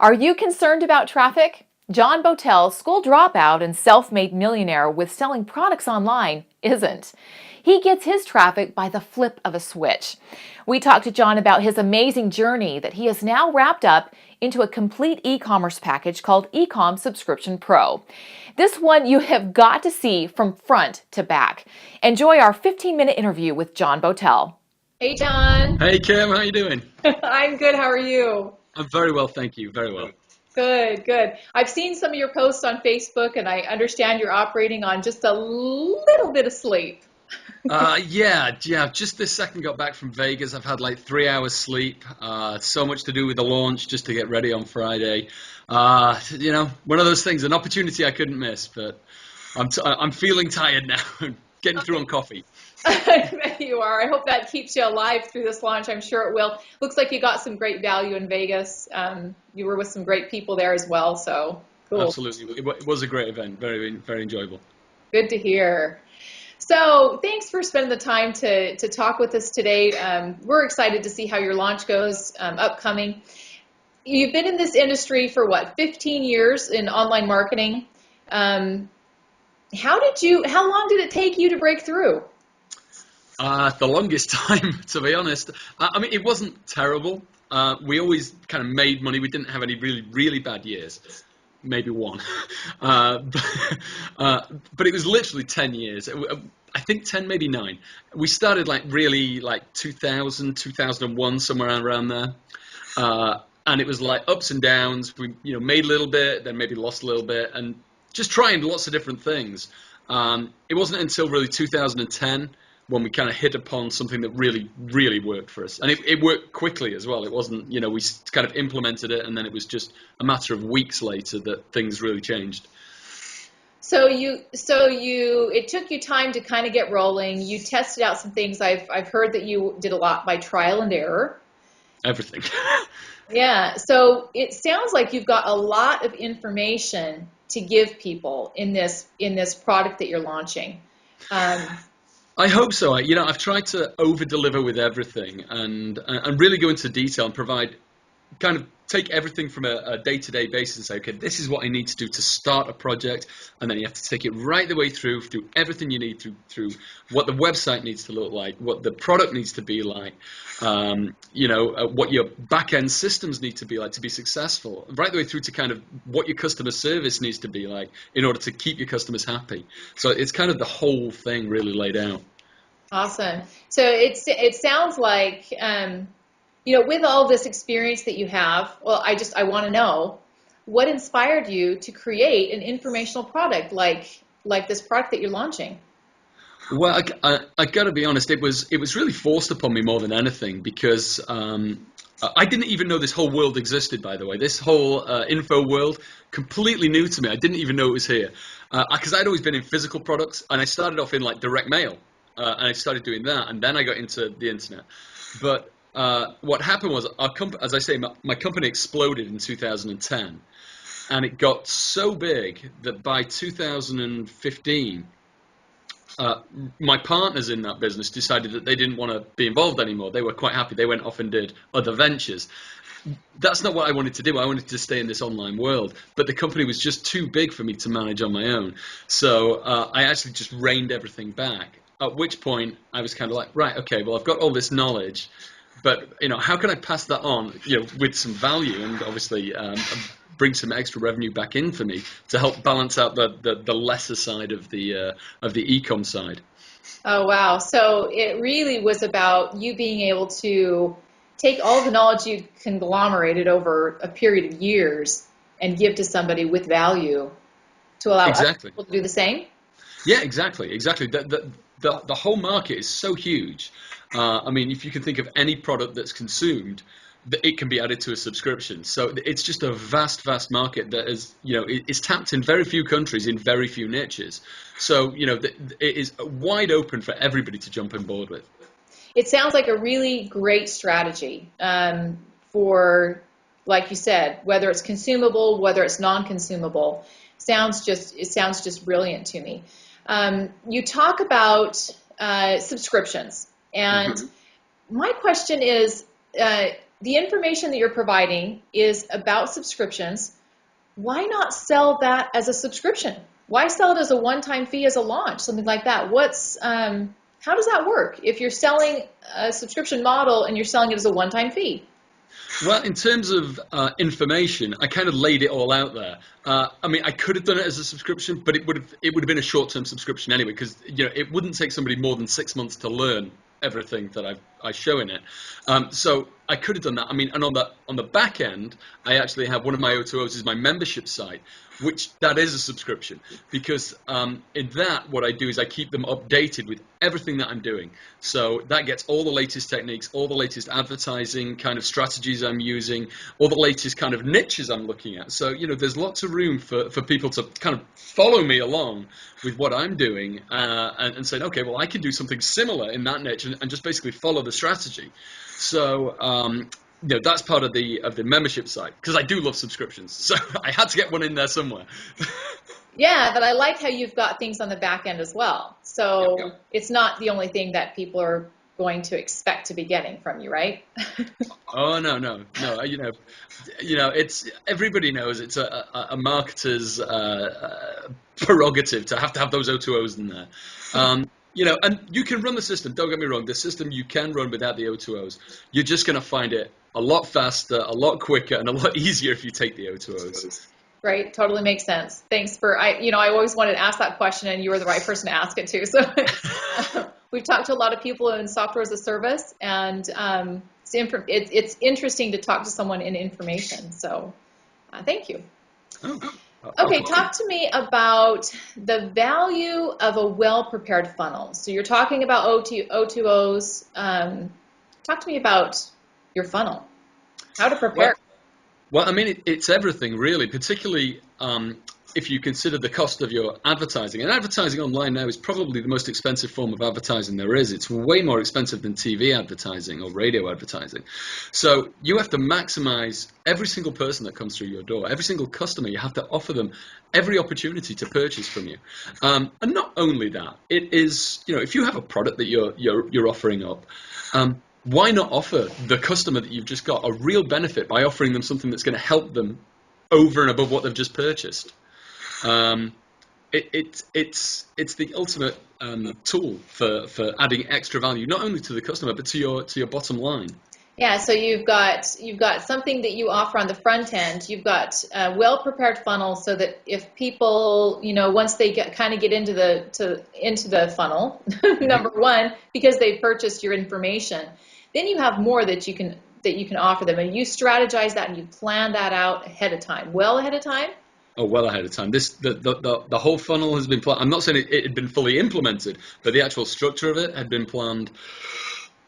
Are you concerned about traffic? Jon Bowtell, school dropout and self-made millionaire with selling products online, isn't. He gets his traffic by the flip of a switch. We talked to Jon about his amazing journey that he has now wrapped up into a complete e-commerce package called eCom Subscription Pro. This one you have got to see from front to back. Enjoy our 15-minute interview with Jon Bowtell. Hey, Jon. Hey, Kim, how you doing? I'm good. How are you? I'm very well, thank you. Very well. Good, good. I've seen some of your posts on Facebook, and I understand you're operating on just a little bit of sleep. Yeah. Just this second got back from Vegas. I've had like 3 hours sleep. So much to do with the launch just to get ready on Friday. One of those things, an opportunity I couldn't miss, but I'm feeling tired now. Getting through on coffee. I bet you are. I hope that keeps you alive through this launch. I'm sure it will. Looks like you got some great value in Vegas. You were with some great people there as well, so cool. Absolutely. It was a great event. Very, very enjoyable. Good to hear. So thanks for spending the time to talk with us today. We're excited to see how your launch goes upcoming. You've been in this industry for what, 15 years in online marketing. How long did it take you to break through? The longest time, to be honest. I mean, it wasn't terrible. We always kind of made money. We didn't have any really, really bad years. Maybe one. But it was literally 10 years. I think 10, maybe 9. We started really 2000, 2001, somewhere around there. And it was like ups and downs. We made a little bit, then maybe lost a little bit, and just trying lots of different things. It wasn't until really 2010 when we kind of hit upon something that really, really worked for us. And it worked quickly as well. It wasn't, we kind of implemented it, and then it was just a matter of weeks later that things really changed. So it took you time to kind of get rolling. You tested out some things. I've heard that you did a lot by trial and error. Everything. Yeah. So it sounds like you've got a lot of information to give people in this product that you're launching. I hope so. I've tried to over-deliver with everything and really go into detail and provide, kind of take everything from a day-to-day basis and say, okay, this is what I need to do to start a project, and then you have to take it right the way through everything you need through what the website needs to look like, what the product needs to be like, what your back-end systems need to be like to be successful, right the way through to kind of what your customer service needs to be like in order to keep your customers happy. So it's kind of the whole thing really laid out. Awesome. So it sounds like, with all this experience that you have, well, I want to know what inspired you to create an informational product like this product that you're launching. Well, I got to be honest. It was really forced upon me more than anything because I didn't even know this whole world existed. By the way, this whole info world, completely new to me. I didn't even know it was here because I'd always been in physical products, and I started off in direct mail, and I started doing that, and then I got into the internet. But what happened was, as I say, my company exploded in 2010, and it got so big that by 2015. My partners in that business decided that they didn't want to be involved anymore. They were quite happy. They went off and did other ventures. That's not what I wanted to do. I wanted to stay in this online world, but the company was just too big for me to manage on my own. So I actually just reined everything back, at which point I was kind of like, right, okay, well, I've got all this knowledge, but how can I pass that on with some value and obviously bring some extra revenue back in for me to help balance out the lesser side of the e-com side. Oh, wow. So it really was about you being able to take all the knowledge you conglomerated over a period of years and give to somebody with value to allow other people to do the same? Yeah, exactly. The whole market is so huge. I mean, if you can think of any product that's consumed, it can be added to a subscription. So it's just a vast, vast market that is tapped in very few countries in very few niches. So it is wide open for everybody to jump on board with. It sounds like a really great strategy for, like you said, whether it's consumable, whether it's non-consumable. It sounds just brilliant to me. You talk about subscriptions, and my question is, the information that you're providing is about subscriptions, why not sell that as a subscription? Why sell it as a one-time fee as a launch, something like that? How does that work if you're selling a subscription model and you're selling it as a one-time fee? Well, in terms of information, I kind of laid it all out there. I mean, I could have done it as a subscription, but it would have been a short-term subscription anyway, because it wouldn't take somebody more than 6 months to learn everything that I show in it. So I could have done that. I mean, and on the back end, I actually have one of my O2Os is my membership site, which that is a subscription, because in that what I do is I keep them updated with everything that I'm doing. So that gets all the latest techniques, all the latest advertising kind of strategies I'm using, all the latest kind of niches I'm looking at. So there's lots of room for people to kind of follow me along with what I'm doing and saying, okay, well, I can do something similar in that niche and just basically follow the strategy. So that's part of the membership side, because I do love subscriptions. So I had to get one in there somewhere. Yeah, but I like how you've got things on the back end as well. So it's not the only thing that people are going to expect to be getting from you, right? Oh no. It's everybody knows it's a marketer's prerogative to have those O2Os in there. And you can run the system. Don't get me wrong. The system you can run without the O2Os. You're just going to find it a lot faster, a lot quicker, and a lot easier if you take the O2Os. Right, totally makes sense. Thanks for I always wanted to ask that question, and you were the right person to ask it to. So we've talked to a lot of people in software as a service, and it's interesting to talk to someone in information. So thank you. Okay, talk to me about the value of a well-prepared funnel. So you're talking about O2Os. Talk to me about your funnel, how to prepare. Well, I mean, it's everything really, particularly if you consider the cost of your advertising. And advertising online now is probably the most expensive form of advertising there is. It's way more expensive than TV advertising or radio advertising. So you have to maximize every single person that comes through your door, every single customer. You have to offer them every opportunity to purchase from you. And not only that, it is, if you have a product that you're offering up, why not offer the customer that you've just got a real benefit by offering them something that's going to help them over and above what they've just purchased? It's the ultimate tool for adding extra value, not only to the customer but to your bottom line. Yeah, so you've got something that you offer on the front end. You've got a well-prepared funnel so that if people, once they get into the funnel, number one, because they've purchased your information, then you have more that you can offer them, and you strategize that and you plan that out ahead of time, well ahead of time. Oh, well ahead of time. The whole funnel has been planned. I'm not saying it had been fully implemented, but the actual structure of it had been planned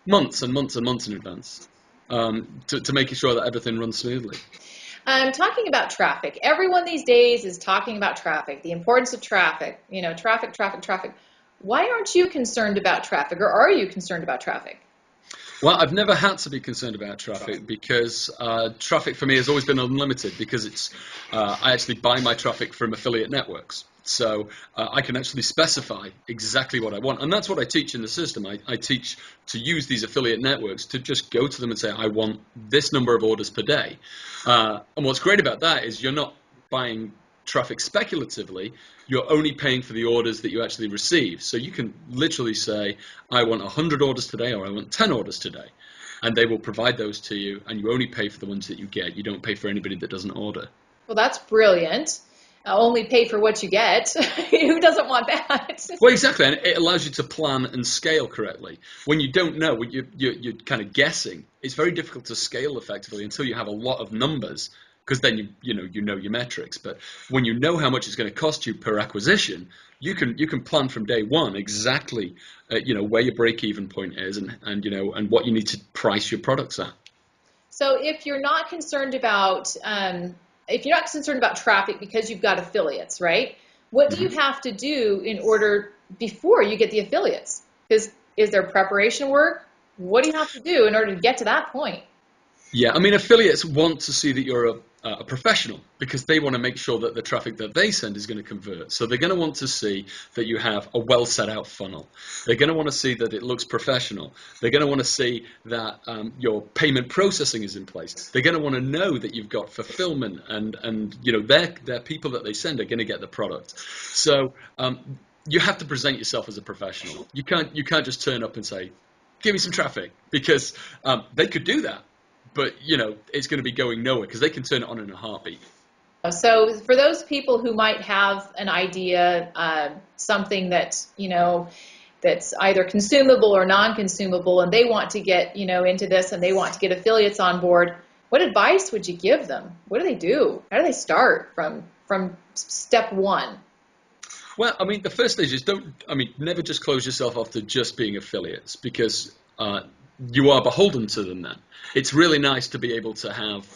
months and months and months in advance to making sure that everything runs smoothly. Talking about traffic. Everyone these days is talking about traffic, the importance of traffic. Traffic. Why aren't you concerned about traffic, or are you concerned about traffic? Well, I've never had to be concerned about traffic because traffic for me has always been unlimited, because I actually buy my traffic from affiliate networks. So I can actually specify exactly what I want. And that's what I teach in the system. I teach to use these affiliate networks to just go to them and say, I want this number of orders per day. And what's great about that is you're not buying traffic speculatively. You're only paying for the orders that you actually receive. So you can literally say, I want 100 orders today, or I want 10 orders today. And they will provide those to you, and you only pay for the ones that you get. You don't pay for anybody that doesn't order. Well, that's brilliant. Only pay for what you get. Who doesn't want that? Well, exactly, and it allows you to plan and scale correctly. When you don't know, when you're kind of guessing, it's very difficult to scale effectively until you have a lot of numbers, because then you know your metrics. But when you know how much it's going to cost you per acquisition, you can plan from day one exactly where your break-even point is and what you need to price your products at. So if you're not concerned about traffic because you've got affiliates, right? What do you have to do in order before you get the affiliates? Is there preparation work? What do you have to do in order to get to that point? Yeah, I mean, affiliates want to see that you're a professional, because they want to make sure that the traffic that they send is going to convert. So they're going to want to see that you have a well set out funnel. They're going to want to see that it looks professional. They're going to want to see that your payment processing is in place. They're going to want to know that you've got fulfillment, and you know, their people that they send are going to get the product. So you have to present yourself as a professional. You can't just turn up and say, give me some traffic, because they could do that, but you know, it's going to be going nowhere, because they can turn it on in a heartbeat. So for those people who might have an idea, something that, you know, that's either consumable or non-consumable, and they want to get, you know, into this, and they want to get affiliates on board, what advice would you give them? What do they do? How do they start from step one? Well, I mean, the first stage is never just close yourself off to just being affiliates, because you are beholden to them then. It's really nice to be able to have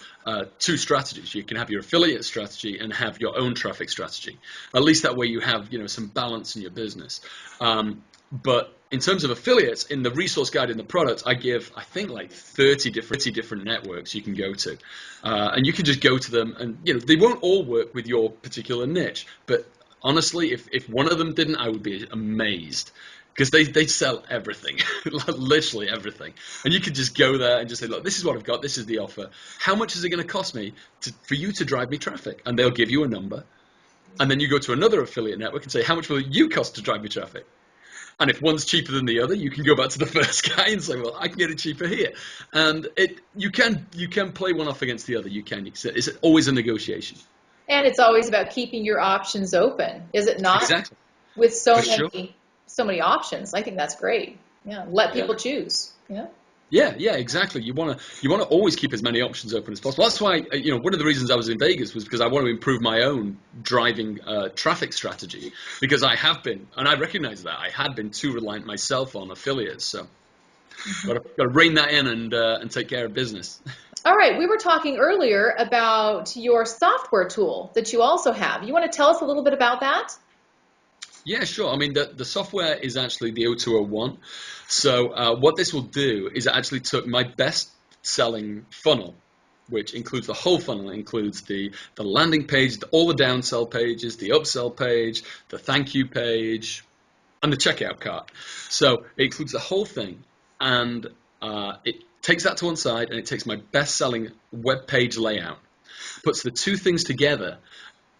two strategies. You can have your affiliate strategy and have your own traffic strategy. At least that way you have, you know, some balance in your business. But in terms of affiliates, in the resource guide in the product, I give, I think, like 30 different networks you can go to. And you can just go to them, and, you know, they won't all work with your particular niche. But honestly, if one of them didn't, I would be amazed. Because they sell everything, literally everything. And you could just go there and just say, look, this is what I've got, this is the offer. How much is it going to cost me for you to drive me traffic? And they'll give you a number. And then you go to another affiliate network and say, how much will you cost to drive me traffic? And if one's cheaper than the other, you can go back to the first guy and say, well, I can get it cheaper here. And you can play one off against the other. You can. It's always a negotiation. And it's always about keeping your options open, is it not? Exactly. With so For many options. I think that's great. Yeah, let people choose. Yeah. Yeah, exactly. You want to always keep as many options open as possible. That's why, you know, one of the reasons I was in Vegas was because I want to improve my own driving traffic strategy, because I have been, and I recognize that I had been too reliant myself on affiliates. So got to rein that in and take care of business. All right, we were talking earlier about your software tool that you also have. You want to tell us a little bit about that? Yeah, sure. I mean, the software is actually the O201. So what this will do is it actually took my best-selling funnel, which includes the whole funnel. It includes the landing page, all the downsell pages, the upsell page, the thank you page, and the checkout cart. So it includes the whole thing, and it takes that to one side, and it takes my best-selling web page layout, puts the two things together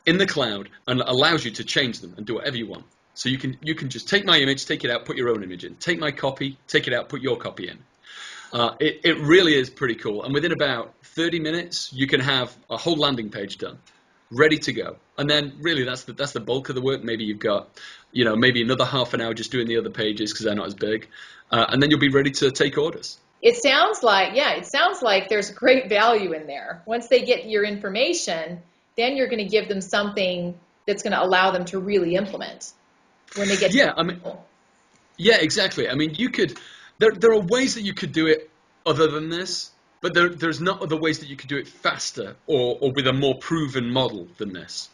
in the cloud, and allows you to change them and do whatever you want. So you can just take my image, take it out, put your own image in. Take my copy, take it out, put your copy in. It really is pretty cool. And within about 30 minutes, you can have a whole landing page done, ready to go. And then really that's the bulk of the work. Maybe you've got, you know, maybe another half an hour just doing the other pages because they're not as big. And then you'll be ready to take orders. It sounds like there's great value in there. Once they get your information, then you're going to give them something that's going to allow them to really implement when they get to yeah, exactly. I mean, you could, there are ways that you could do it other than this, but there's not other ways that you could do it faster or with a more proven model than this.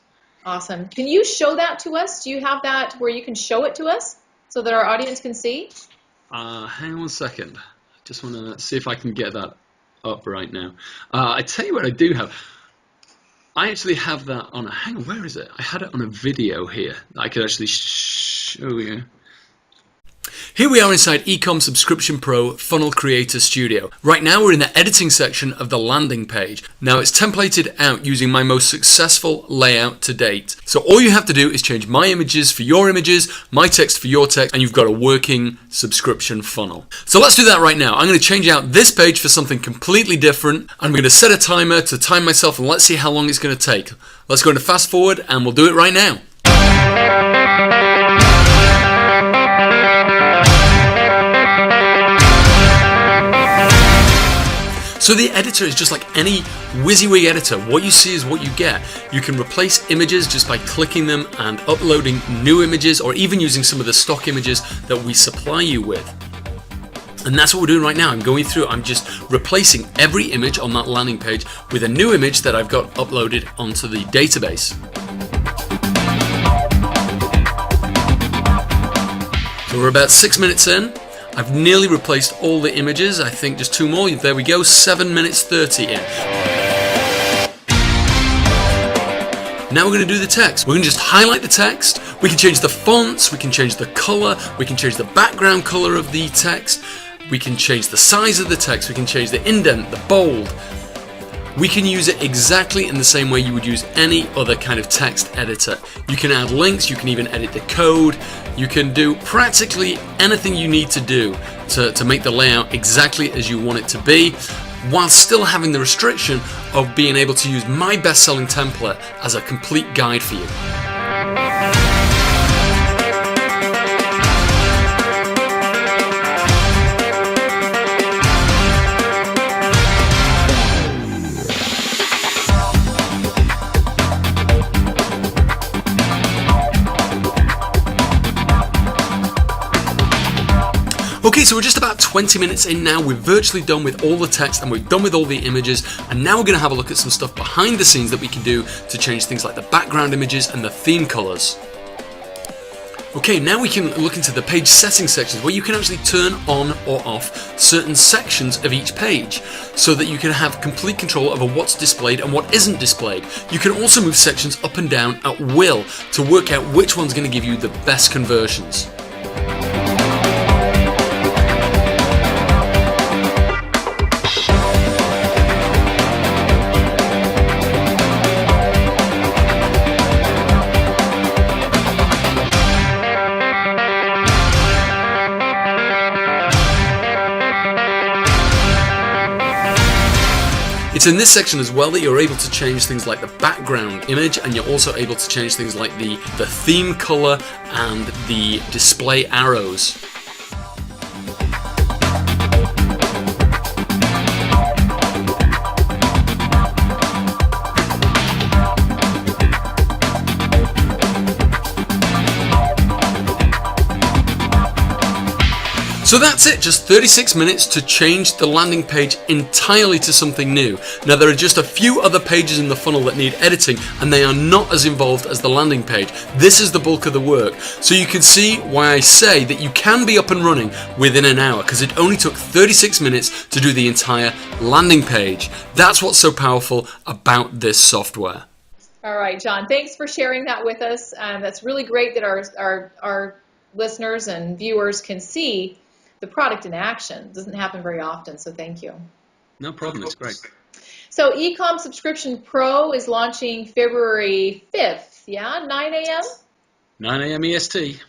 Awesome. Can you show that to us? Do you have that where you can show it to us so that our audience can see? Hang on one second. I just want to see if I can get that up right now. I tell you what I do have. I actually have that on hang on, where is it? I had it on a video here that I could actually show you. Here we are inside eCom Subscription Pro Funnel Creator Studio. Right now we're in the editing section of the landing page. Now it's templated out using my most successful layout to date. So all you have to do is change my images for your images, my text for your text, and you've got a working subscription funnel. So let's do that right now. I'm going to change out this page for something completely different. I'm going to set a timer to time myself, and let's see how long it's going to take. Let's go into fast forward and we'll do it right now. So the editor is just like any WYSIWYG editor. What you see is what you get. You can replace images just by clicking them and uploading new images, or even using some of the stock images that we supply you with. And that's what we're doing right now. I'm going through, I'm just replacing every image on that landing page with a new image that I've got uploaded onto the database. So we're about 6 minutes in. I've nearly replaced all the images. I think just 2 more. There we go, 7 minutes 30 in. Now we're going to do the text. We're going to just highlight the text. We can change the fonts, we can change the color, we can change the background color of the text, we can change the size of the text, we can change the indent, the bold. We can use it exactly in the same way you would use any other kind of text editor. You can add links, you can even edit the code, you can do practically anything you need to do to make the layout exactly as you want it to be, while still having the restriction of being able to use my best-selling template as a complete guide for you. Okay, so we're just about 20 minutes in now. We're virtually done with all the text and we're done with all the images, and now we're going to have a look at some stuff behind the scenes that we can do to change things like the background images and the theme colors. Okay, now we can look into the page settings sections where you can actually turn on or off certain sections of each page so that you can have complete control over what's displayed and what isn't displayed. You can also move sections up and down at will to work out which one's going to give you the best conversions. It's in this section as well that you're able to change things like the background image, and you're also able to change things like the theme color and the display arrows. So that's it, just 36 minutes to change the landing page entirely to something new. Now there are just a few other pages in the funnel that need editing, and they are not as involved as the landing page. This is the bulk of the work. So you can see why I say that you can be up and running within an hour, because it only took 36 minutes to do the entire landing page. That's what's so powerful about this software. All right, Jon, thanks for sharing that with us. That's really great that our listeners and viewers can see the product in action. It doesn't happen very often, so thank you. No problem, it's great. So eCom Subscription Pro is launching February 5th, yeah? 9 a.m.? 9 a.m. EST.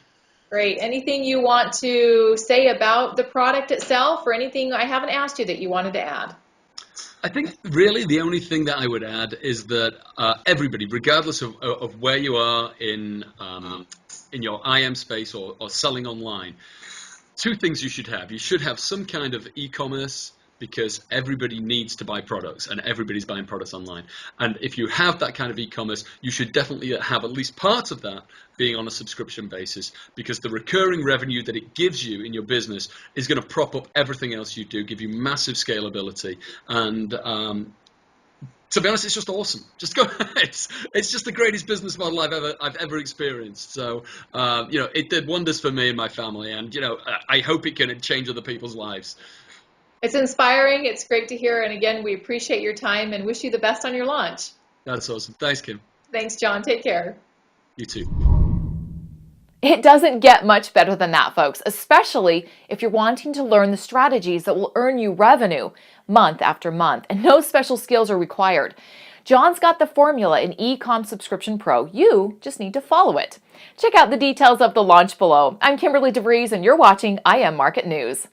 Great. Anything you want to say about the product itself, or anything I haven't asked you that you wanted to add? I think really the only thing that I would add is that everybody, regardless of where you are in your IM space or selling online, two things you should have. You should have some kind of e-commerce, because everybody needs to buy products and everybody's buying products online. And if you have that kind of e-commerce, you should definitely have at least part of that being on a subscription basis, because the recurring revenue that it gives you in your business is going to prop up everything else you do, give you massive scalability. And to be honest, it's just awesome. Just go. It's just the greatest business model I've ever experienced. So it did wonders for me and my family, and I hope it can change other people's lives. It's inspiring. It's great to hear. And again, we appreciate your time and wish you the best on your launch. That's awesome. Thanks, Kim. Thanks, Jon. Take care. You too. It doesn't get much better than that, folks, especially if you're wanting to learn the strategies that will earn you revenue month after month, and no special skills are required. Jon's got the formula in eCom Subscription Pro. You just need to follow it. Check out the details of the launch below. I'm Kimberly de Vries, and you're watching IMMarketNews.